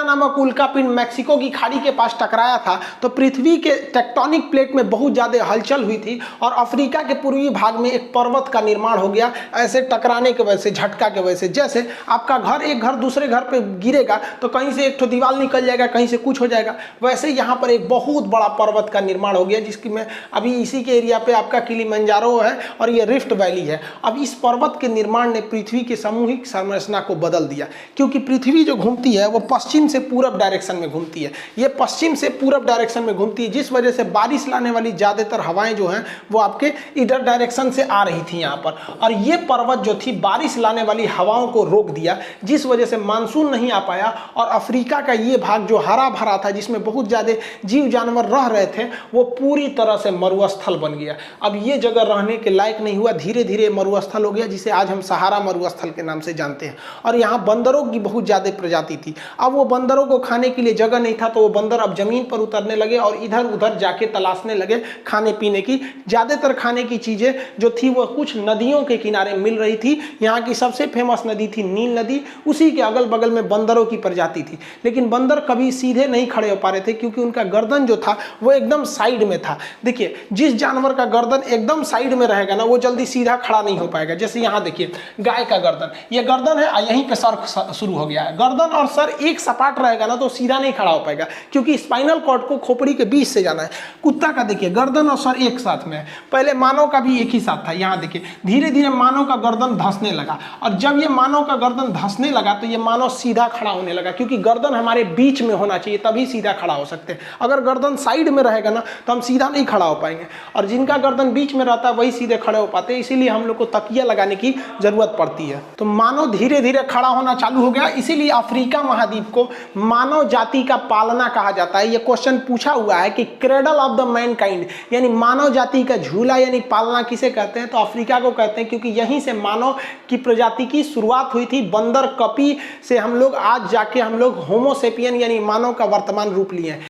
नामक उल्कापिंड मैक्सिको की खाड़ी के पास टकराया था तो पृथ्वी के टेक्टोनिक प्लेट में बहुत ज़्यादा हलचल हुई थी और अफ्रीका के पूर्वी भाग में एक पर्वत का निर्माण हो गया, ऐसे टकराने की वजह से, झटका की वजह से। जैसे आपका घर, एक घर दूसरे घर पे गिरेगा तो कहीं से एक तो दीवार निकल जाएगा, कहीं से कुछ हो जाएगा, वैसे यहाँ पर एक बहुत बड़ा पर्वत का निर्माण हो गया, जिसकी मैं अभी इसी के एरिया पे आपका किलिमंजारो है और ये रिफ्ट वैली है। अब इस पर्वत के निर्माण ने पृथ्वी की सामूहिक संरचना को बदल दिया, क्योंकि पृथ्वी जो घूमती है वो पश्चिम से पूरब डायरेक्शन में घूमती है। ये पश्चिम से पूरब डायरेक्शन में घूमती है, जिस वजह से बारिश लाने वाली ज़्यादातर हवाएं जो हैं वो आपके इधर डायरेक्शन से आ रही थी यहाँ पर, और ये पर्वत जो थी बारिश लाने वाली हवाओं को रोक दिया, जिस वजह से मानसून नहीं आ पाया और अफ्रीका का ये भाग जो हरा भरा था, जिसमें बहुत ज़्यादा जीव जानवर रह रहे थे, वो पूरी तरह से मरुस्थल बन गया। अब ये जगह रहने के लायक नहीं हुआ, धीरे धीरे मरुस्थल हो गया, जिसे आज हम सहारा मरुस्थल के नाम से जानते हैं। और यहाँ बंदरों की बहुत ज़्यादा प्रजाति थी। अब वो बंदरों को खाने के लिए जगह नहीं था, तो वो बंदर अब जमीन पर उतरने लगे और इधर उधर जाके तलाशने लगे खाने पीने की। ज़्यादातर खाने की चीज़ें जो थी वो कुछ नदियों के किनारे मिल रही थी। यहाँ की सबसे फेमस नदी थी नील नदी, उसी के अगल बगल में बंदरों की प्रजाति थी। लेकिन बंदर कभी सीधे नहीं खड़े हो पा रहे थे, क्योंकि उनका गर्दन जो था वो एकदम साइड में था। देखिए, जिस जानवर का गर्दन एकदम साइड में रहेगा ना, वो जल्दी सीधा खड़ा नहीं हो पाएगा। जैसे यहाँ देखिए, गाय का गर्दन, ये गर्दन है, यहीं पे सर शुरू हो गया है। गर्दन और सर एक सपाट रहेगा ना तो सीधा नहीं खड़ा हो पाएगा, क्योंकि स्पाइनल कॉर्ड को खोपड़ी के बीच से जाना है। कुत्ता का देखिए, गर्दन और सर एक साथ में है। पहले मानव का भी एक ही साथ था। यहाँ देखिए, धीरे धीरे मानव का गर्दन धंसने लगा, और जब ये मानव का गर्दन धंसने लगा तो ये मानव सीधा खड़ा होने लगा, क्योंकि गर्दन हमारे बीच में होना चाहिए, तभी सीधा खड़ा हो सकते हैं। अगर गर्दन साइड में रहेगा ना तो हम सीधा नहीं खड़ा हो पाएंगे, और जिनका गर्दन बीच में रहता है वही सीधे खड़े हो पाते हैं। इसीलिए हम लोग को तकिया लगाने की जरूरत पड़ती है। तो मानव धीरे धीरे खड़ा होना चालू हो गया, इसीलिए अफ्रीका महाद्वीप को मानव जाति का पालना कहा जाता है। ये क्वेश्चन पूछा हुआ है कि क्रेडल ऑफ द मैनकाइंड, यानी मानव जाति का झूला यानी पालना किसे कहते हैं, तो अफ्रीका को कहते हैं, क्योंकि यहीं से मानव की प्रजाति की शुरुआत हुई थी। बंदर कपी से हम लोग आज जाके हम लोग होमोसेपियन यानी मानव का वर्तमान रूप लिए हैं।